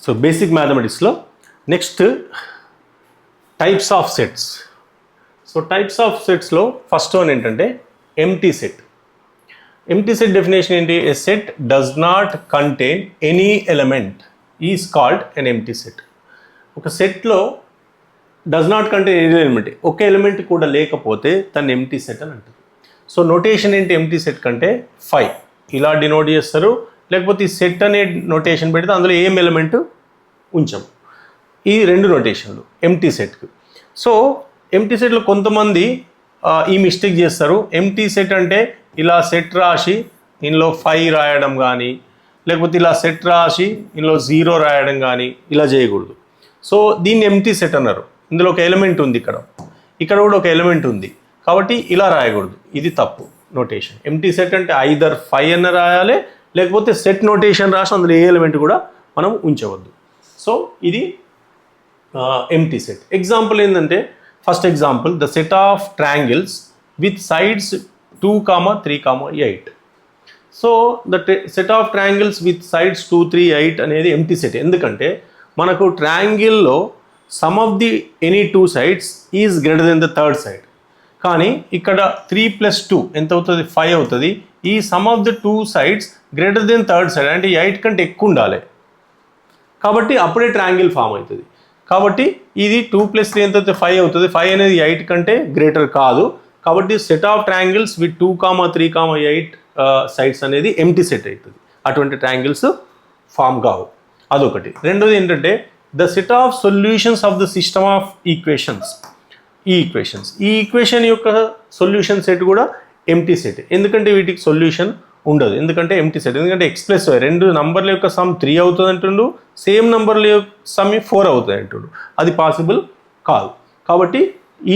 So basic మ్యాథమెటిక్స్లో next types of sets. So types of సెట్స్లో first one ఏంటంటే empty set. Empty set definition ఏంటి? A set does not contain any element is called an empty set. ఒక సెట్లో does not contain any element, ఒక element కూడా లేకపోతే దాన్ని empty set అని అంటారు. సో నోటేషన్ ఏంటి ఎంప్టీ సెట్ కంటే 5 ఇలా డినోట్ చేస్తారు, లేకపోతే ఈ సెట్ అనే నోటేషన్ పెడితే అందులో ఏం ఎలిమెంట్ ఉంచాం. ఈ రెండు నోటేషన్లు ఎంప్టీ సెట్కి. సో ఎంప్టీ సెట్లో కొంతమంది ఈ మిస్టేక్ చేస్తారు. ఎంప్టీ సెట్ అంటే ఇలా సెట్ రాసి ఇందులో 5 రాయడం కానీ, లేకపోతే ఇలా సెట్ రాసి ఇందులో 0 రాయడం కానీ ఇలా చేయకూడదు. సో దీన్ని ఎంప్టీ సెట్ అన్నారు. ఇందులో ఒక ఎలిమెంట్ ఉంది, ఇక్కడ కూడా ఒక ఎలిమెంట్ ఉంది కాబట్టి ఇలా రాయకూడదు. ఇది తప్పు నోటేషన్. ఎంప్టీ సెట్ అంటే ఐదర్ 5 అన్న రాయాలి, లేకపోతే సెట్ నోటేషన్ రాసి అందులో ఏ ఎలిమెంట్ కూడా మనం ఉంచవద్దు. సో ఇది ఎంప్టీ సెట్. ఎగ్జాంపుల్ ఏంటంటే first example the set of triangles with sides 2, 3, 8. So the set of triangles with sides 2, 3, 8 అనేది ఎంప్టీ సెట్. ఎందుకంటే మనకు ట్రయాంగిల్లో sum of the any 2 sides is greater than the third side. కానీ ఇక్కడ 3 + 2 ఎంత అవుతుంది? 5 అవుతుంది. ఈ some of the 2 sides greater than third side అంటే 8 కంటే ఎక్కువ ఉండాలి, కాబట్టి అప్పుడే ట్రయాంగిల్ ఫామ్ అవుతుంది. కాబట్టి ఇది 2 + 3 ఎంత అవుతుంది? 5 అవుతుంది. 5 అనేది 8 కంటే గ్రేటర్ కాదు. కాబట్టి set of triangles with 2, 3, 8 sides అనేది ఎంప్టీ సెట్ అవుతుంది. అటువంటి ట్రయాంగిల్స్ ఫామ్ కావు. అదొకటి. రెండోది ఏంటంటే the set of solutions of the system of equations. ఈ ఈక్వేషన్ యొక్క సొల్యూషన్ సెట్ కూడా ఎంప్టీ సెట్. ఎందుకంటే వీటికి సొల్యూషన్ ఉండదు. ఎందుకంటే ఎంప్టీ సెట్. ఎందుకంటే x + y రెండు నంబర్ల యొక్క సమ్ 3 అవుతుంది అంటుండు, సేమ్ నంబర్ల యొక్క సమ్ 4 అవుతుంది అంటుండు. అది పాసిబుల్ కాదు. కాబట్టి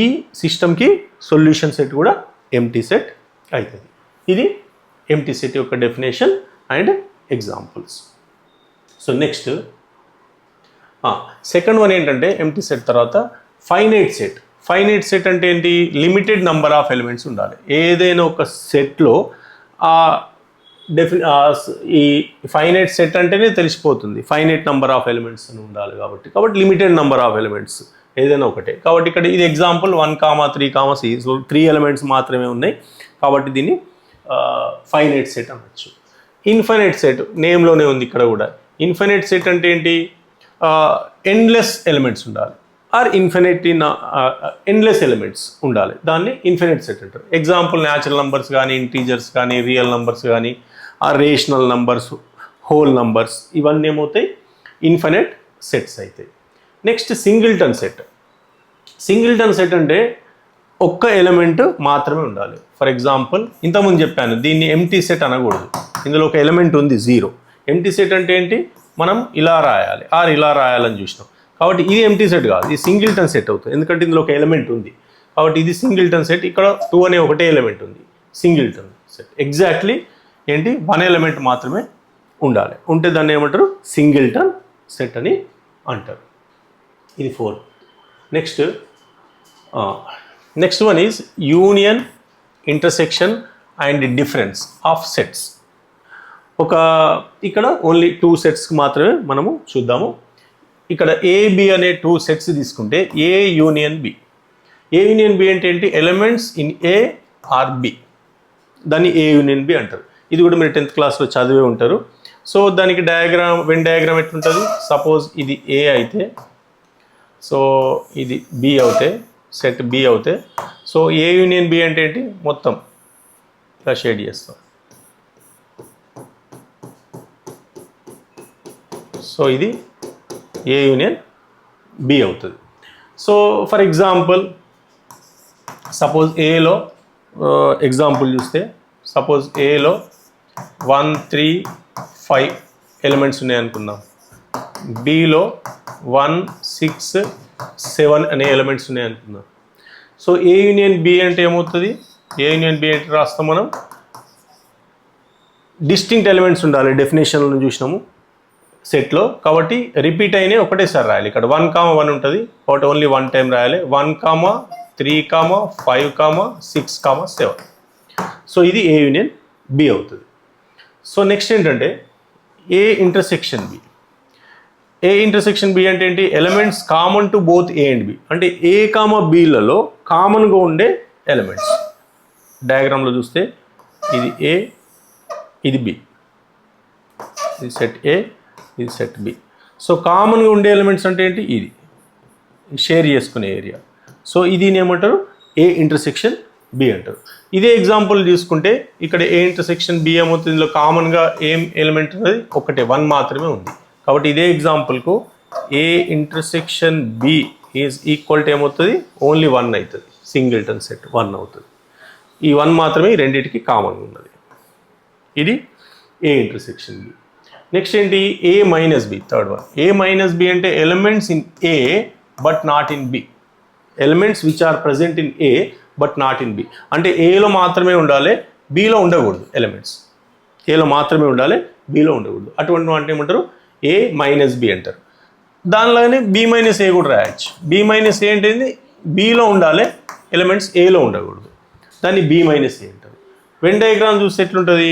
ఈ సిస్టమ్కి సొల్యూషన్ సెట్ కూడా ఎంప్టీ సెట్ అవుతుంది. ఇది ఎంప్టీ సెట్ యొక్క definition and examples. So next second one ఏంటంటే ఎంప్టీ సెట్ తర్వాత ఫైనైట్ సెట్. ఫైనైట్ సెట్ అంటే ఏంటి? లిమిటెడ్ నంబర్ ఆఫ్ ఎలిమెంట్స్ ఉండాలి. ఏదైనా ఒక సెట్లో ఈ ఫైనైట్ సెట్ అంటేనే తెలిసిపోతుంది ఫైనైట్ నంబర్ ఆఫ్ ఎలిమెంట్స్ అని ఉండాలి. కాబట్టి లిమిటెడ్ నంబర్ ఆఫ్ ఎలిమెంట్స్ ఏదైనా ఒకటే. కాబట్టి ఇక్కడ ఇది ఎగ్జాంపుల్ 1, 3, C. సో 3 ఎలిమెంట్స్ మాత్రమే ఉన్నాయి కాబట్టి దీన్ని ఫైనైట్ సెట్ అనొచ్చు. ఇన్ఫైనైట్ సెట్ నేమ్లోనే ఉంది ఇక్కడ కూడా. ఇన్ఫైనైట్ సెట్ అంటే ఏంటి? ఎండ్లెస్ ఎలిమెంట్స్ ఉండాలి, ఆర్ ఎండ్లెస్ ఎలిమెంట్స్ ఉండాలి. దాన్ని ఇన్ఫైనైట్ సెట్ అంటారు. ఎగ్జాంపుల్ న్యాచురల్ నంబర్స్ కానీ, ఇంటీజర్స్ కానీ, రియల్ నంబర్స్ కానీ, ఆ రేషనల్ నంబర్స్, హోల్ నంబర్స్, ఇవన్నీ ఏమవుతాయి? ఇన్ఫైనైట్ సెట్స్ అవుతాయి. Next singleton set. Singleton set అంటే ఒక్క ఎలిమెంట్ మాత్రమే ఉండాలి. ఫర్ ఎగ్జాంపుల్ ఇంతకుముందు చెప్పాను దీన్ని ఎంప్టీ సెట్ అనకూడదు. ఇందులో ఒక ఎలిమెంట్ ఉంది 0. ఎంప్టీ సెట్ అంటే ఏంటి? మనం ఇలా రాయాలి ఆర్ ఇలా రాయాలని చూసినాం. కాబట్టి ఇది ఎంప్టీ సెట్ కాదు, ఇది సింగిల్టన్ సెట్ అవుతుంది. ఎందుకంటే ఇందులో ఒక ఎలిమెంట్ ఉంది కాబట్టి ఇది సింగిల్టన్ సెట్. ఇక్కడ 2 అనే ఒకటే ఎలిమెంట్ ఉంది, సింగిల్టన్ సెట్. ఎగ్జాక్ట్లీ ఏంటి? 1 ఎలిమెంట్ మాత్రమే ఉండాలి. ఉంటే దాన్ని ఏమంటారు? సింగిల్టన్ సెట్ అని అంటారు. ఇది 4. Next one is union, intersection and difference of sets. ఇక్కడ ఓన్లీ 2 సెట్స్కి మాత్రమే మనము చూద్దాము. ఇక్కడ AB అనే 2 సెట్స్ తీసుకుంటే A union B. A union B అంటే ఏంటి? Elements in A or B, దాన్ని A యూనియన్ B అంటారు. ఇది కూడా మీరు 10th క్లాస్లో చదివే ఉంటారు. సో దానికి వెన్ డయాగ్రామ్ ఎట్లుంటుంది? సపోజ్ ఇది A అయితే, సో ఇది B అవుతే, సెట్ B అవుతే, సో A యూనియన్ B అంటే ఏంటి? మొత్తం ఇలా షేడ్ చేస్తాం. సో ఇది A యూనియన్ B అవుతుంది. సో ఫర్ ఎగ్జాంపుల్ సపోజ్ Aలో ఎగ్జాంపుల్ చూస్తే, సపోజ్ Aలో 1, 3, 5 ఎలిమెంట్స్ ఉన్నాయి అనుకుందాం. Bలో 1, 6, 7 అనే ఎలిమెంట్స్ ఉన్నాయి అనుకుందాం. సో A యూనియన్ B అంటే ఏమవుతుంది? A యూనియన్ B అంటే రాస్తాం మనం డిస్టింక్ట్ ఎలిమెంట్స్ ఉండాలి. డెఫినేషన్లను చూసినాము సెట్లో. కాబట్టి రిపీట్ అయినాయి ఒకటేసారి రాయాలి. ఇక్కడ 1, 1 ఉంటుంది కాబట్టి ఓన్లీ 1 టైం రాయాలి. 1, 3, 5, 6, 7. సో ఇది A యూనియన్ B అవుతుంది. సో నెక్స్ట్ ఏంటంటే A intersection B. A intersection B అంటే ఏంటి, elements common to both A and B, అంటే ఏ కామ బిలలో కామన్గా ఉండే ఎలిమెంట్స్. డయాగ్రామ్లో చూస్తే ఇది ఏ, ఇది బి, ఇది సెట్ ఏ, ఇది సెట్ బి. సో కామన్గా ఉండే ఎలిమెంట్స్ అంటే ఏంటి, ఇది షేర్ చేసుకునే ఏరియా. సో ఇది ఏమంటారు, ఏ ఇంటర్సెక్షన్ బి అంటారు. ఇదే ఎగ్జాంపుల్ తీసుకుంటే ఇక్కడ ఏ ఇంటర్సెక్షన్ బి ఏమవుతుంది, ఇందులో కామన్గా ఏం ఎలిమెంట్ అనేది ఒకటే, 1 మాత్రమే ఉంది. కాబట్టి ఇదే ఎగ్జాంపుల్కు A intersection B is equal to ఏమవుతుంది, ఓన్లీ 1 అవుతుంది, సింగిల్టన్ సెట్ 1 అవుతుంది. ఈ 1 మాత్రమే ఈ రెండింటికి కామన్గా ఉన్నది. ఇది ఏ ఇంటర్సెక్షన్ బి. నెక్స్ట్ ఏంటి, A minus B, third one. A minus B అంటే elements in A but not in B, elements which are present in A but not in B. అంటే ఏలో మాత్రమే ఉండాలి, బిలో ఉండకూడదు. ఎలిమెంట్స్ ఏలో మాత్రమే ఉండాలి, బిలో ఉండకూడదు. అటువంటి అంటే ఏమంటారు, ఏ మైనస్ బి అంటారు. దానిలోనే బి మైనస్ ఏ కూడా రాయొచ్చు. బి మైనస్ ఏ అంటే బిలో ఉండాలి, ఎలిమెంట్స్ ఏలో ఉండకూడదు. దాన్ని బి మైనస్ ఏ అంటారు. వెన్ డయాగ్రామ్ చూస్తే ఎట్లుంటుంది,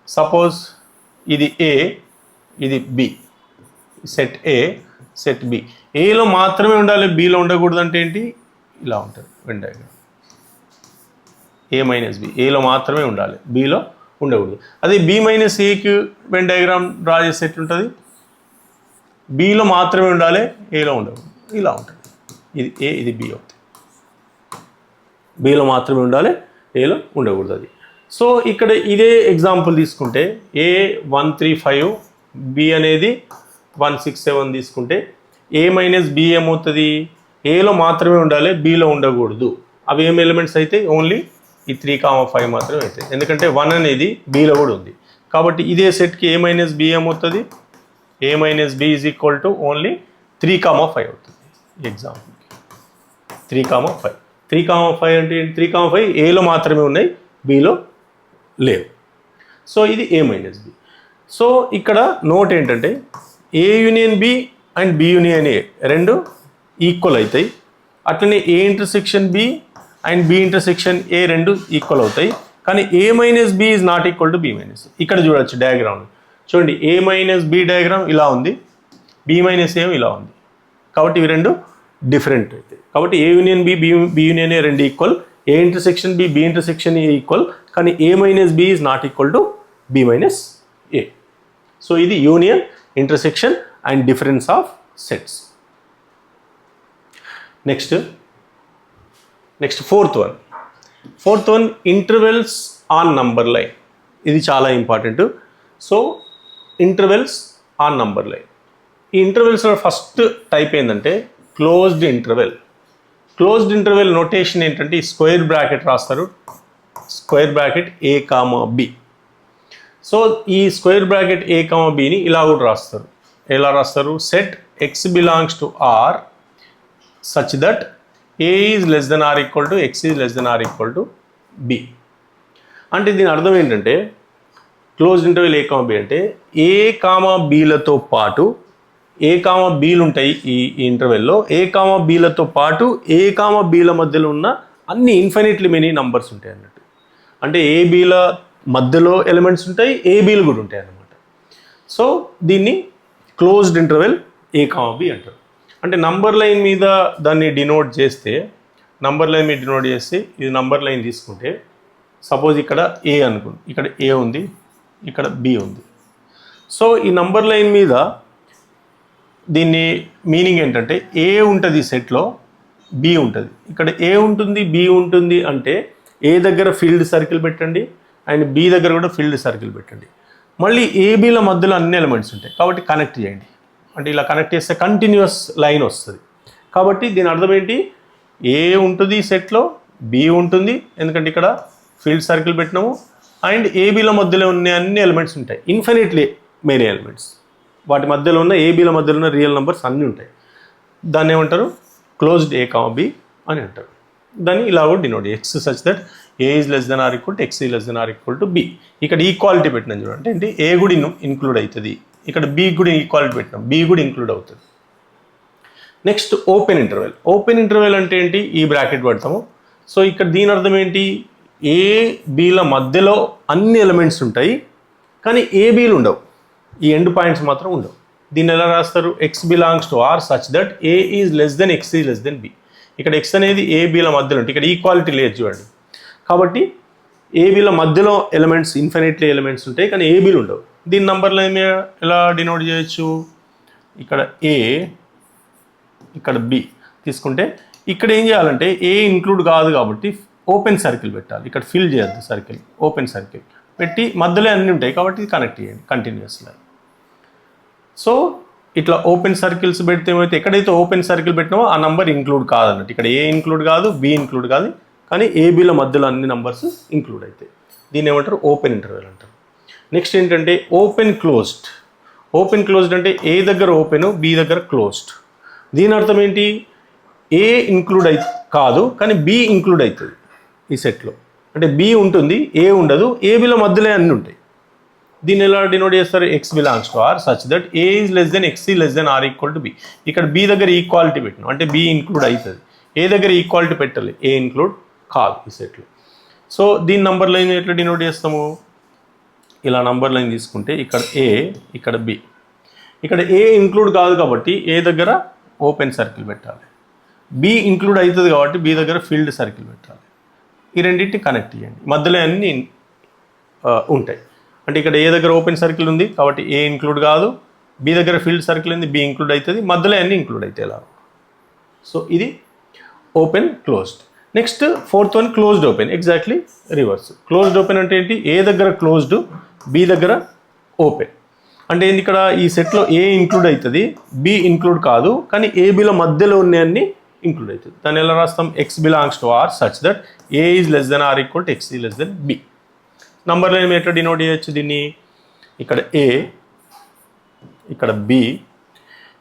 సపోజ్ ఇది ఏ, ఇది బి, సెట్ ఏ, సెట్ బి. ఏలో మాత్రమే ఉండాలి, బిలో ఉండకూడదు అంటే ఏంటి, ఇలా ఉంటుంది వెన్ డయాగ్రామ్. ఏ మైనస్ బి, ఏలో మాత్రమే ఉండాలి, బిలో ఉండకూడదు. అదే బి మైనస్ ఏకి వెన్ డయాగ్రామ్ డ్రా చేస్తే ఎట్లుంటుంది, బిలో మాత్రమే ఉండాలి, ఏలో ఉండకూడదు, ఇలా ఉంటుంది. ఇది ఏ, ఇది బి అవుతుంది. బిలో మాత్రమే ఉండాలి, ఏలో ఉండకూడదు అది. సో ఇక్కడ ఇదే ఎగ్జాంపుల్ తీసుకుంటే ఏ 135, బి అనేది 167 తీసుకుంటే ఏ మైనస్ బి ఏమవుతుంది, ఏలో మాత్రమే ఉండాలి, బిలో ఉండకూడదు. అవి ఏం ఎలిమెంట్స్ అయితే ఓన్లీ ఈ 3,5 మాత్రమే అవుతాయి, ఎందుకంటే 1 అనేది బిలో కూడా ఉంది. కాబట్టి ఇదే సెట్కి ఏ మైనస్ బి ఏమవుతుంది, A minus B is equal to only 3,5 అవుతుంది. ఎగ్జాంపుల్ 3,5. 3,5 అంటే 3,5 ఏలో మాత్రమే ఉన్నాయి, బిలో లేవు. సో ఇది ఏ మైనస్ బి. సో ఇక్కడ నోట్ ఏంటంటే A union B and B union A రెండు ఈక్వల్ అవుతాయి. అట్లనే A intersection B and B intersection A రెండు ఈక్వల్ అవుతాయి. కానీ A minus B is not equal to B minus. ఇక్కడ చూడొచ్చు డయాగ్రామ్ చూడండి, ఏ మైనస్ బి డయాగ్రామ్ ఇలా ఉంది, బి మైనస్ ఏమో ఇలా ఉంది. కాబట్టి ఇవి రెండు డిఫరెంట్ అవుతాయి. కాబట్టి A union B, B union A రెండు equal, A intersection B, B intersection A equal. కానీ A minus B is not equal to B minus A. So ఇది union, intersection and difference of sets. Next fourth one intervals on number line. ఇది చాలా important. So intervals on number line. ఈ ఇంటర్వెల్స్లో first type ఏంటంటే closed interval. Closed interval notation ఏంటంటే ఈ square bracket రాస్తారు, square bracket A comma B. So ఈ square bracket A comma బిని ఇలా కూడా రాస్తారు. ఎలా రాస్తారు, set x belongs to R such that A is less than or equal to x is less than or equal to B. అంటే దీని అర్థం ఏంటంటే closed interval A comma B అంటే ఏ కామా బీలతో పాటు ఏ కామా బీలు ఉంటాయి ఈ ఇంటర్వెల్లో. ఏ కామా బీలతో పాటు ఏ కామా బీల మధ్యలో ఉన్న అన్ని ఇన్ఫినిట్లీ మెనీ నంబర్స్ ఉంటాయి అన్నట్టు. అంటే ఏ బీల మధ్యలో ఎలిమెంట్స్ ఉంటాయి, ఏ బీలు కూడా ఉంటాయి అన్నమాట. సో దీన్ని closed interval A comma B అంటారు. అంటే నంబర్ లైన్ మీద దాన్ని డినోట్ చేస్తే, ఇది నంబర్ లైన్ తీసుకుంటే సపోజ్ ఇక్కడ ఏ అనుకోండి, ఇక్కడ ఏ ఉంది, ఇక్కడ బి ఉంది. సో ఈ నంబర్ లైన్ మీద దీన్ని మీనింగ్ ఏంటంటే ఏ ఉంటుంది సెట్లో, బి ఉంటుంది. ఇక్కడ ఏ ఉంటుంది, బి ఉంటుంది అంటే ఏ దగ్గర ఫీల్డ్ సర్కిల్ పెట్టండి అండ్ బి దగ్గర కూడా ఫీల్డ్ సర్కిల్ పెట్టండి. మళ్ళీ ఏబీల మధ్యలో అన్ని ఎలిమెంట్స్ ఉంటాయి కాబట్టి కనెక్ట్ చేయండి. అంటే ఇలా కనెక్ట్ చేస్తే కంటిన్యూస్ లైన్ వస్తుంది. కాబట్టి దీని అర్థం ఏంటి, ఏ ఉంటుంది సెట్లో, బి ఉంటుంది ఎందుకంటే ఇక్కడ ఫీల్డ్ సర్కిల్ పెట్టినాము, అండ్ ఏబీల మధ్యలో ఉన్న అన్ని ఎలిమెంట్స్ ఉంటాయి, ఇన్ఫినిట్లీ మెనీ ఎలిమెంట్స్. వాటి మధ్యలో ఉన్న ఏబీల మధ్యలో ఉన్న రియల్ నెంబర్స్ అన్నీ ఉంటాయి. దాన్ని ఏమంటారు, క్లోజ్డ్ ఏ కామా బి అని అంటారు. దాన్ని ఇలా కూడా denote x such that A is less than or equal to x is less than or equal to B. ఇక్కడ ఈక్వాలిటీ పెట్టినాం చూడండి, అంటే ఏ కూడా ఇన్క్లూడ్ అవుతుంది. ఇక్కడ బి కూడా ఈక్వాలిటీ పెట్టినాం, బి కూడా ఇంక్లూడ్ అవుతుంది. నెక్స్ట్ ఓపెన్ ఇంటర్వెల్ అంటే ఏంటి, ఈ బ్రాకెట్ పెడతాము. సో ఇక్కడ దీని అర్థం ఏంటి, ఏ బీల మధ్యలో అన్ని ఎలిమెంట్స్ ఉంటాయి కానీ ఏ బీలు ఉండవు, ఈ ఎండ్ పాయింట్స్ మాత్రం ఉండవు. దీన్ని ఎలా రాస్తారు? X belongs to R such that A is less than x is less than B. ఇక్కడ ఎక్స్ అనేది ఏ బీల మధ్యలో ఉంటుంది. ఇక్కడ ఈక్వాలిటీ లేదు చూడండి. కాబట్టి ఏబీల మధ్యలో ఎలిమెంట్స్ ఇన్ఫినిట్లీ ఎలిమెంట్స్ ఉంటాయి, కానీ ఏబీలు ఉండవు. దీని నంబర్లో ఎలా డినోట్ చేయొచ్చు? ఇక్కడ ఏ, ఇక్కడ బి తీసుకుంటే ఇక్కడ ఏం చేయాలంటే ఏ ఇంక్లూడ్ కాదు కాబట్టి ఓపెన్ సర్కిల్ పెట్టాలి. ఇక్కడ ఫిల్ చేయొద్దు సర్కిల్, ఓపెన్ సర్కిల్ పెట్టి మధ్యలో అన్నీ ఉంటాయి కాబట్టి కనెక్ట్ చేయండి కంటిన్యూస్గా. సో ఇట్లా ఓపెన్ సర్కిల్స్ పెడితే ఏమైతే ఎక్కడైతే ఓపెన్ సర్కిల్ పెట్టినామో ఆ నంబర్ ఇంక్లూడ్ కాదన్నట్టు. ఇక్కడ ఏ ఇంక్లూడ్ కాదు, బి ఇంక్లూడ్ కాదు, కానీ ఏబీల మధ్యలో అన్ని నంబర్స్ ఇంక్లూడ్ అవుతాయి. దీన్ని ఏమంటారు? ఓపెన్ ఇంటర్వెల్ అంటారు. నెక్స్ట్ ఏంటంటే ఓపెన్ క్లోజ్డ్. ఓపెన్ క్లోజ్డ్ అంటే ఏ దగ్గర ఓపెన్, బి దగ్గర క్లోజ్డ్. దీని అర్థం ఏంటి? ఏ ఇంక్లూడ్ కాదు కానీ బి ఇంక్లూడ్ అవుతుంది ఈ సెట్లో. అంటే బి ఉంటుంది, ఏ ఉండదు, ఏబీల మధ్యలో అన్నీ ఉంటాయి. దీన్ని ఎలా డినోట్ చేస్తారు? X belongs to R such that A is less than x less than or equal to B. ఇక్కడ బి దగ్గర ఈక్వాలిటీ పెట్టినాం అంటే బి ఇంక్లూడ్ అవుతుంది. ఏ దగ్గర ఈక్వాలిటీ పెట్టాలి, ఏ ఇంక్లూడ్ కాదు ఈ సెట్లో. సో దీని నంబర్ లైన్ ఎట్లా డినోట్ చేస్తాము? ఇలా నంబర్ లైన్ తీసుకుంటే ఇక్కడ ఏ, ఇక్కడ బి. ఇక్కడ ఏ ఇంక్లూడ్ కాదు కాబట్టి ఏ దగ్గర ఓపెన్ సర్కిల్ పెట్టాలి. బి ఇంక్లూడ్ అవుతుంది కాబట్టి బి దగ్గర ఫీల్డ్ సర్కిల్ పెట్టాలి. ఈ రెండింటిని కనెక్ట్ చేయండి, మధ్యలో అన్నీ ఉంటాయి. అంటే ఇక్కడ ఏ దగ్గర ఓపెన్ సర్కిల్ ఉంది కాబట్టి ఏ ఇంక్లూడ్ కాదు, బి దగ్గర ఫీల్డ్ సర్కిల్ ఉంది, బి ఇంక్లూడ్ అవుతుంది, మధ్యలో అన్నీ ఇంక్లూడ్ అవుతాయి ఇలా. సో ఇది open closed. Next fourth one closed open. Exactly reverse. Closed open అంటే ఏంటి? ఏ దగ్గర క్లోజ్డ్, బి దగ్గర ఓపెన్. అంటే ఏంటి? ఇక్కడ ఈ సెట్లో ఏ ఇంక్లూడ్ అవుతుంది, బి ఇంక్లూడ్ కాదు, కానీ ఏబీల మధ్యలో ఉన్నాయన్నీ ఇంక్లూడ్ అవుతుంది. దాన్ని ఎలా రాస్తాం? X belongs to R such that A is less than or equal to x is less than B. Number line ఎట్లా డినోట్ చేయొచ్చు దీన్ని? ఇక్కడ ఏ, ఇక్కడ బి,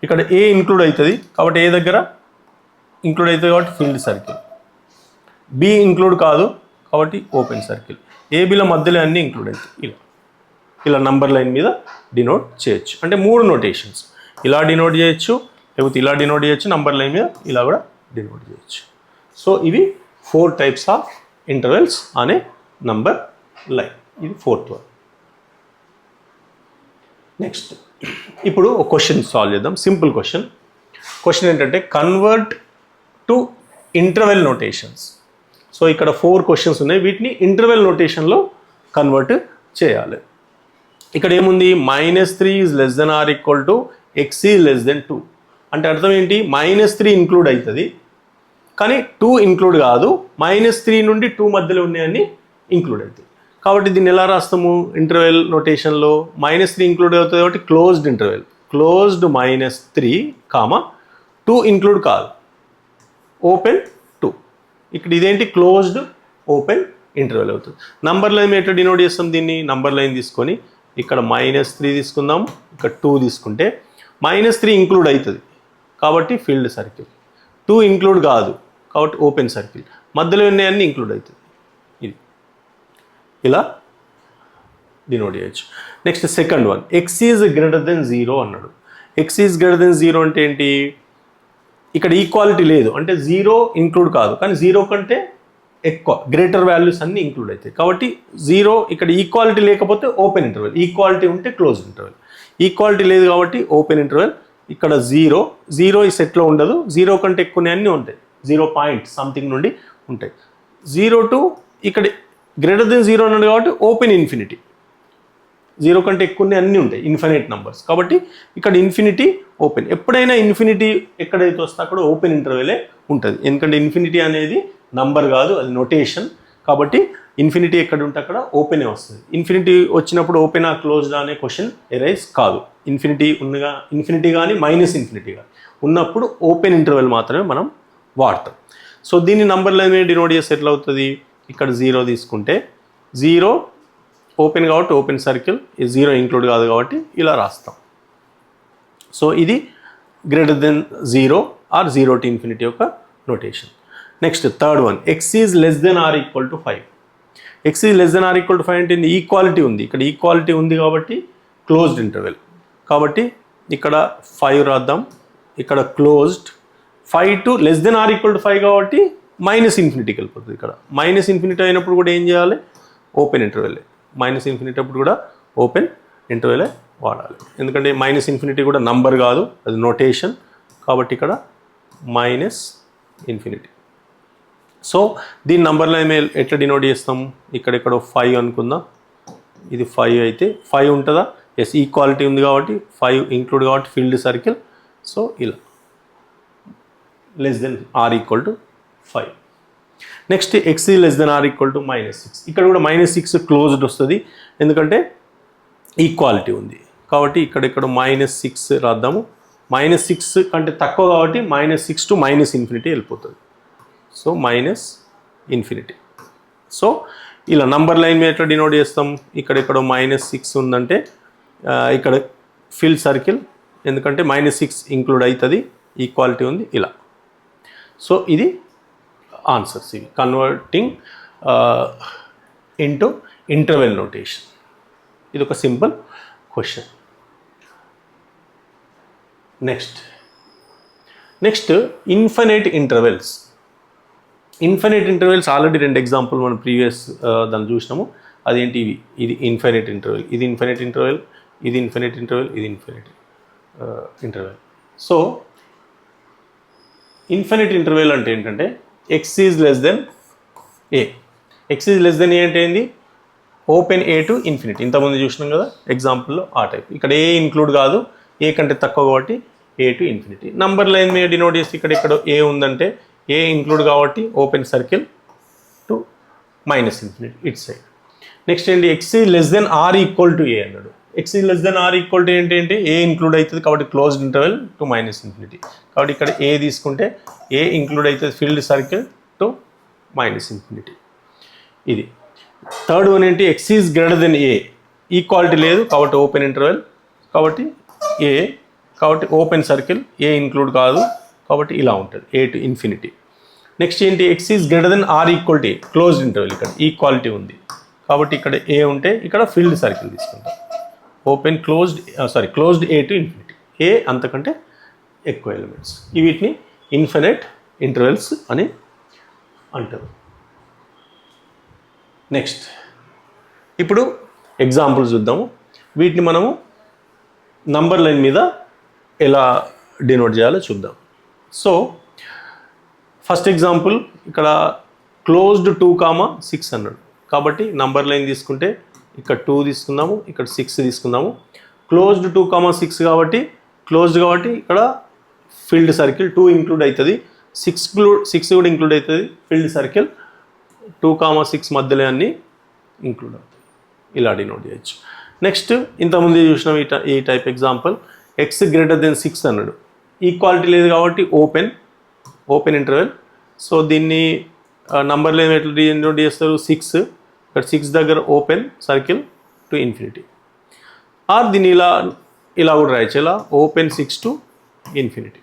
ఇక్కడ ఏ ఇంక్లూడ్ అవుతుంది కాబట్టి ఏ దగ్గర ఇంక్లూడ్ అవుతుంది కాబట్టి ఫీల్డ్ సర్కిల్, బి ఇంక్లూడ్ కాదు కాబట్టి ఓపెన్ సర్కిల్, ఏబీల మధ్యలో అన్నీ ఇంక్లూడ్ అవుతాయి. ఇలా నంబర్ లైన్ మీద డినోట్ చేయొచ్చు. అంటే 3 నోటేషన్స్, ఇలా డినోట్ చేయొచ్చు, లేకపోతే ఇలా డినోట్ చేయొచ్చు, నంబర్ లైన్ మీద ఇలా కూడా డినోట్ చేయొచ్చు. సో ఇవి 4 టైప్స్ ఆఫ్ ఇంటర్వెల్స్ అనే నంబర్ లైన్. ఇది 4th వన్. నెక్స్ట్ ఇప్పుడు ఒక క్వశ్చన్ సాల్వ్ చేద్దాం. సింపుల్ క్వశ్చన్ ఏంటంటే convert to interval notations. So ఇక్కడ 4 క్వశ్చన్స్ ఉన్నాయి, వీటిని ఇంటర్వెల్ నోటేషన్లో కన్వర్ట్ చేయాలి. ఇక్కడ ఏముంది? -3 is less than or equal to x is less than 2. అంటే అర్థం ఏంటి? -3 ఇంక్లూడ్ అవుతుంది కానీ 2 ఇంక్లూడ్ కాదు, -3 నుండి 2 మధ్యలో ఉన్నాయని ఇంక్లూడ్ అవుతుంది. కాబట్టి దీన్ని ఎలా రాస్తాము ఇంటర్వెల్ నోటేషన్లో? -3 ఇంక్లూడ్ అవుతుంది కాబట్టి క్లోజ్డ్ ఇంటర్వెల్, క్లోజ్డ్ -3, 2 ఇంక్లూడ్ కాదు, ఓపెన్ 2. ఇక్కడ ఇదేంటి? క్లోజ్డ్ ఓపెన్ ఇంటర్వెల్ అవుతుంది. నంబర్ లైన్ ఎట్లా డినోట్ చేస్తాం దీన్ని? నంబర్ లైన్ తీసుకొని ఇక్కడ -3 తీసుకుందాం, ఇక్కడ 2 తీసుకుంటే -3 ఇంక్లూడ్ అవుతుంది కాబట్టి ఫీల్డ్ సర్కిల్, 2 ఇంక్లూడ్ కాదు కాబట్టి ఓపెన్ సర్కిల్, మధ్యలో ఉన్నాయన్నీ ఇంక్లూడ్ అవుతుంది. ఇది ఇలా డినోట్ చేయొచ్చు. Next second one, x is greater than 0 అన్నాడు. ఎక్స్ ఈజ్ గ్రేటర్ దెన్ 0 అంటే ఏంటి? ఇక్కడ ఈక్వాలిటీ లేదు అంటే 0 ఇంక్లూడ్ కాదు, కానీ 0 కంటే ఎక్కువ గ్రేటర్ వాల్యూస్ అన్నీ ఇంక్లూడ్ అవుతాయి కాబట్టి 0. ఇక్కడ ఈక్వాలిటీ లేకపోతే ఓపెన్ ఇంటర్వెల్, ఈక్వాలిటీ ఉంటే క్లోజ్ ఇంటర్వెల్. ఈక్వాలిటీ లేదు కాబట్టి ఓపెన్ ఇంటర్వెల్. ఇక్కడ 0 ఈ సెట్లో ఉండదు, 0 కంటే ఎక్కువనే అన్నీ ఉంటాయి, 0 పాయింట్ సంథింగ్ నుండి ఉంటాయి. 0 to ఇక్కడ గ్రేటర్ దెన్ 0 అన్నాడు కాబట్టి ఓపెన్ ఇన్ఫినిటీ, 0 కంటే ఎక్కువనే అన్నీ ఉంటాయి, ఇన్ఫినిట్ నంబర్స్. కాబట్టి ఇక్కడ ఇన్ఫినిటీ ఓపెన్. ఎప్పుడైనా ఇన్ఫినిటీ ఎక్కడైతే వస్తే అక్కడ ఓపెన్ ఇంటర్వెలే ఉంటుంది, ఎందుకంటే ఇన్ఫినిటీ అనేది నంబర్ కాదు, అది నోటేషన్. కాబట్టి ఇన్ఫినిటీ ఎక్కడ ఉంటే అక్కడ ఓపెనే వస్తుంది. ఇన్ఫినిటీ వచ్చినప్పుడు ఓపెనా క్లోజ్డా అనే క్వశ్చన్ ఎరైజ్ కాదు. ఇన్ఫినిటీ కానీ -ఇన్ఫినిటీ కానీ ఉన్నప్పుడు ఓపెన్ ఇంటర్వెల్ మాత్రమే మనం వాడతాం. సో దీన్ని నంబర్ లైన్ మీద డినోట్ చేస్తే ఎట్లా అవుతుంది? ఇక్కడ 0 తీసుకుంటే 0 ఓపెన్ కాబట్టి ఓపెన్ సర్కిల్, 0 ఇంక్లూడ్ కాదు కాబట్టి ఇలా రాస్తాం. సో ఇది greater than 0 or 0 to infinity యొక్క నోటేషన్. Next third one, x is less than or equal to 5. X is less than or equal to 5 అంటే ఈక్వాలిటీ ఉంది, ఇక్కడ ఈక్వాలిటీ ఉంది కాబట్టి క్లోజ్డ్ ఇంటర్వెల్. కాబట్టి ఇక్కడ 5 రాద్దాం, ఇక్కడ closed. 5 to less than or equal to 5 కాబట్టి -ఇన్ఫినిటీకి వెళ్ళిపోతుంది. ఇక్కడ -ఇన్ఫినిటీ అయినప్పుడు కూడా ఏం చేయాలి? Open interval. -ఇన్ఫినిటీ అప్పుడు కూడా ఓపెన్ ఇంటర్వెల్ వాడాలి. ఎందుకంటే మైనస్ ఇన్ఫినిటీ కూడా నంబర్ కాదు, అది నోటేషన్. కాబట్టి ఇక్కడ మైనస్ ఇన్ఫినిటీ. సో దీని నంబర్ లైన్ ఎట్లా డినోట్ చేస్తాం? ఇక్కడ 5 అనుకుందాం. ఇది 5 అయితే 5 ఉంటుందా? ఎస్, ఈక్వాలిటీ ఉంది కాబట్టి 5 ఇంక్లూడ్ కాబట్టి ఫీల్డ్ సర్కిల్. సో ఇలా less than or equal to 5. Next x is less than or equal to -6. ఇక్కడ కూడా -6 క్లోజ్డ్ వస్తుంది, ఎందుకంటే ఈక్వాలిటీ ఉంది కాబట్టి. ఇక్కడ -6 రాద్దాము. -6 కంటే తక్కువ కాబట్టి -6 టు -∞ వెళ్ళిపోతుంది. సో -∞. సో ఇలా నంబర్ లైన్ మీద ఎట్లా డినోట్ చేస్తాం? ఇక్కడ -6 ఉందంటే ఇక్కడ ఫీల్డ్ సర్కిల్, ఎందుకంటే -6 ఇంక్లూడ్ అవుతుంది, ఈక్వాలిటీ ఉంది ఇలా. సో ఇది ఆన్సర్స్, ఇవి కన్వర్టింగ్ ఇంటూ ఇంటర్వెల్ నోటేషన్. ఇది ఒక simple question. Next infinite intervals. Infinite intervals already 2 example మనం ప్రీవియస్ దాన్ని చూసినాము. అదేంటి? ఇది ఇన్ఫినైట్ ఇంటర్వెల్, ఇది ఇన్ఫినైట్ ఇంటర్వెల్, ఇది ఇన్ఫినైట్ ఇంటర్వెల్, ఇది infinite interval. So infinite interval అంటే ఏంటంటే x is less than A. X is less than A అంటే ఏంది? Open A to infinity. ఇంతకుముందు చూసినాం కదా ఎగ్జాంపుల్లో ఆ టైప్. ఇక్కడ ఏ ఇంక్లూడ్ కాదు, ఏ కంటే తక్కువ కాబట్టి A to infinity. Number line మీద డినోట్ చేసి ఇక్కడ ఏ ఉందంటే ఏ ఇంక్లూడ్ కాబట్టి open circle to -∞ it side. Next ఏంటి? X is less than or equal to A అన్నాడు. X is less than or equal to ఏంటి? ఏ ఇంక్లూడ్ అవుతుంది కాబట్టి క్లోజ్డ్ ఇంటర్వెల్ టు -∞. కాబట్టి ఇక్కడ ఏ తీసుకుంటే ఏ ఇంక్లూడ్ అవుతుంది ఫీల్డ్ సర్కిల్ టు -∞. ఇది. థర్డ్ వన్ ఏంటి? X is greater then A. Equality లేదు కాబట్టి ఓపెన్ ఇంటర్వెల్, కాబట్టి ఏ, కాబట్టి ఓపెన్ సర్కిల్, ఏ ఇంక్లూడ్ కాదు కాబట్టి ఇలా ఉంటుంది ఏ టు ఇన్ఫినిటీ. నెక్స్ట్ ఏంటి? X is greater than or equal to A. Closed interval, ఇక్కడ ఈక్వాలిటీ ఉంది కాబట్టి ఇక్కడ ఏ ఉంటే ఇక్కడ ఫీల్డ్ సర్కిల్ తీసుకుంటాం. Open closed A to infinity. A అంతకంటే ఎక్కువ ఎలిమెంట్స్. వీటిని ఇన్ఫినైట్ ఇంటర్వెల్స్ అని అంటారు. నెక్స్ట్ ఇప్పుడు ఎగ్జాంపుల్స్ చూద్దాము. వీటిని మనము నంబర్ లైన్ మీద ఎలా డినోట్ చేయాలో చూద్దాం. సో ఫస్ట్ ఎగ్జాంపుల్ ఇక్కడ క్లోజ్డ్ 2,6 అన్నాడు కాబట్టి నంబర్ లైన్ తీసుకుంటే ఇక్కడ 2 తీసుకుందాము, ఇక్కడ 6 తీసుకుందాము. క్లోజ్డ్ 2,6 కాబట్టి ఇక్కడ ఫీల్డ్ సర్కిల్ 2 ఇంక్లూడ్ అవుతుంది, 6 కూడా ఇంక్లూడ్ అవుతుంది. ఫీల్డ్ సర్కిల్ 2,6 మధ్యలో అన్నీ ఇంక్లూడ్ అవుతాయి. ఇలా డినోట్ చేయొచ్చు. నెక్స్ట్ ఇంతకుముందు చూసినాం ఈ type example. X greater than 6 అన్నాడు. ఈక్వాలిటీ లేదు కాబట్టి ఓపెన్ ఇంటర్వెల్. సో దీన్ని నంబర్ లైన్ ఎట్లా డినోట్ చేస్తారు? 6, ఇక్కడ 6 దగ్గర open circle to infinity. Or దీన్ని ఇలా కూడా రాయచ్చు. ఇలా open 6 to infinity.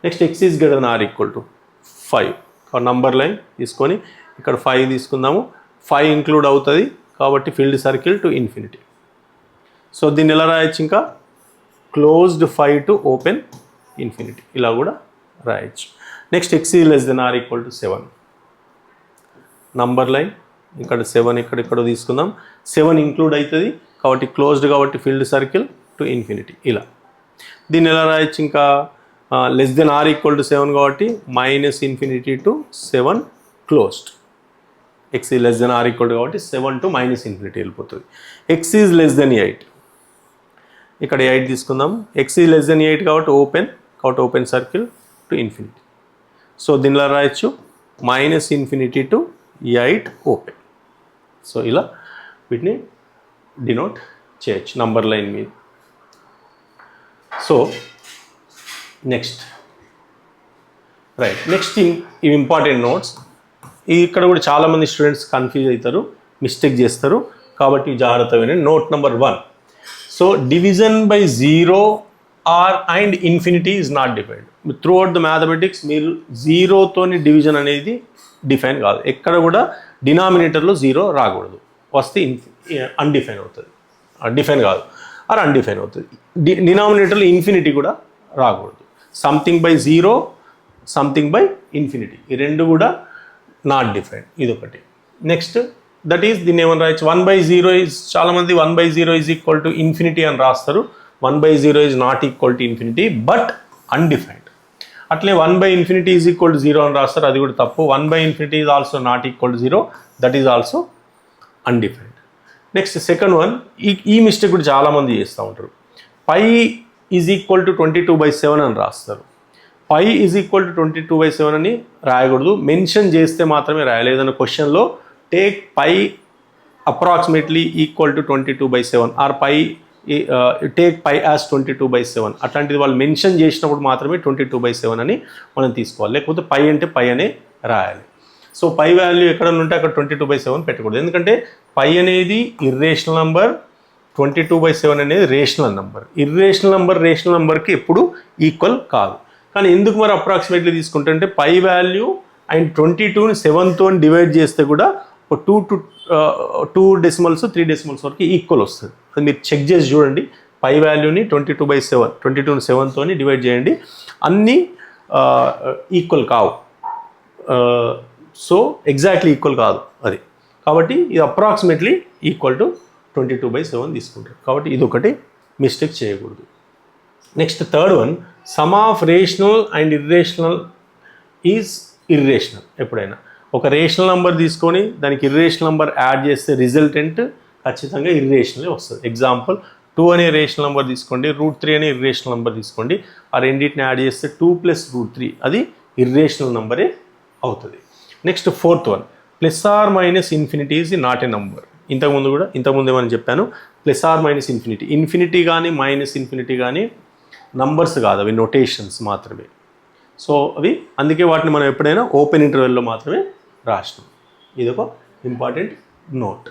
Next x is greater than or equal to 5. Number line తీసుకొని ఇక్కడ 5 తీసుకుందాము. 5 ఇంక్లూడ్ అవుతుంది కాబట్టి filled circle to infinity. So దీన్ని ఎలా రాయొచ్చు? ఇంకా క్లోజ్డ్ 5 టు ఓపెన్ ఇన్ఫినిటీ ఇలా కూడా రాయొచ్చు. Next x is less than or equal to 7. Number line ఇక్కడ 7 ఇక్కడ తీసుకుందాం. 7 ఇంక్లూడ్ అవుతుంది కాబట్టి క్లోజ్డ్ కాబట్టి ఫీల్డ్ సర్కిల్ టు ఇన్ఫినిటీ ఇలా. దీన్ని ఎలా రాయొచ్చు? ఇంకా less than or equal to 7 కాబట్టి -∞ to 7 closed. X is less than or equal to కాబట్టి 7 టు -∞ వెళ్ళిపోతుంది. X is less than 8. ఇక్కడ 8 తీసుకుందాం. ఎక్స్ ఈజ్ లెస్ దెన్ 8 కాబట్టి open circle to infinity. So దీనిలో రాయొచ్చు -∞ టు 8 ఓపెన్. సో ఇలా వీటిని డినోట్ చేయొచ్చు నంబర్ లైన్ మీద. సో నెక్స్ట్ ఇవి ఇంపార్టెంట్ నోట్స్. ఇక్కడ కూడా చాలామంది స్టూడెంట్స్ కన్ఫ్యూజ్ అవుతారు, మిస్టేక్ చేస్తారు కాబట్టి జాగ్రత్త వినండి. Note number 1. So division by 0 and infinity is not defined. Through out the mathematics మీరు 0తోని డివిజన్ అనేది డిఫైన్ కాదు. ఎక్కడ కూడా డినామినేటర్లో 0 రాకూడదు. వస్తే అన్డిఫైన్ అవుతుంది, డిఫైన్ కాదు ఆర్ అన్డిఫైన్ అవుతుంది. డినామినేటర్లో ఇన్ఫినిటీ కూడా రాకూడదు. Something by 0, something by infinity, ఈ రెండు కూడా నాట్ డిఫైన్డ్. ఇదొకటి. నెక్స్ట్ దట్ ఈస్ దీన్ని ఏమని రాయొచ్చు 1/0 ఈజ్ చాలామంది 1/0 ఈజ్ ఈక్వల్ టు ఇన్ఫినిటీ అని రాస్తారు. 1/0 is not equal to infinity but undefined. అట్లే 1/∞ ఈజ్ ఈక్వల్ టు 0 అని రాస్తారు, అది కూడా తప్పు. 1/∞ is also not equal to 0, that is also undefined. Next second one, ఈ మిస్టేక్ కూడా చాలామంది చేస్తూ ఉంటారు. పై ఈజ్ ఈక్వల్ టు 22/7 అని రాస్తారు. పై ఈజ్ ఈక్వల్ టు 22/7 అని రాయకూడదు, మెన్షన్ చేస్తే మాత్రమే రాయాలి. ఏదైనా క్వశ్చన్లో take pi approximately equal to 22/7 or pi take pi as 22/7 అట్లాంటిది వాళ్ళు మెన్షన్ చేసినప్పుడు మాత్రమే 22/7 అని మనం తీసుకోవాలి. లేకపోతే పై అంటే పై అనే రాయాలి. సో పై వాల్యూ ఎక్కడ ఉంటే అక్కడ 22/7 పెట్టకూడదు. ఎందుకంటే పై అనేది ఇర్రేషనల్ నంబర్, 22/7 అనేది rational number. Irrational number rational నెంబర్కి ఎప్పుడు ఈక్వల్ కాదు. కానీ ఎందుకు మరి అప్రాక్సిమేట్లీ తీసుకుంటే పై వాల్యూ అండ్ 22ని 7తో డివైడ్ చేస్తే కూడా 2 డెసిమల్స్ 3 డెసిమల్స్ వరకు ఈక్వల్ వస్తుంది. అది మీరు చెక్ చేసి చూడండి. పై వాల్యూని 22/7, 22ని 7తో డివైడ్ చేయండి, అన్నీ ఈక్వల్ కావు. సో ఎగ్జాక్ట్లీ ఈక్వల్ కాదు అది. కాబట్టి ఇది అప్రాక్సిమేట్లీ ఈక్వల్ టు 22/7 తీసుకుంటారు. కాబట్టి ఇది ఒకటి మిస్టేక్ చేయకూడదు. Next third one, some of rational and irrational is irrational. ఎప్పుడైనా ఒక రేషనల్ నెంబర్ తీసుకొని దానికి ఇర్రేషనల్ నెంబర్ యాడ్ చేస్తే రిజల్టెంట్ ఖచ్చితంగా ఇర్రేషనలే వస్తుంది. ఎగ్జాంపుల్ 2 అనే రేషనల్ నెంబర్ తీసుకోండి, √3 అనే ఇర్రేషనల్ నెంబర్ తీసుకోండి. ఆ రెండింటిని యాడ్ చేస్తే 2 + √3 అది ఇర్రేషనల్ నెంబరే అవుతుంది. Next fourth one, +or-∞ is not a number. ఇంతకుముందు ఏమని చెప్పాను, +or-∞. ఇన్ఫినిటీ కానీ -∞ కానీ నంబర్స్ కాదు, అవి నొటేషన్స్ మాత్రమే. సో అవి అందుకే వాటిని మనం ఎప్పుడైనా ఓపెన్ ఇంటర్వెల్లో మాత్రమే రాసినాం. ఇది ఒక ఇంపార్టెంట్ నోట్.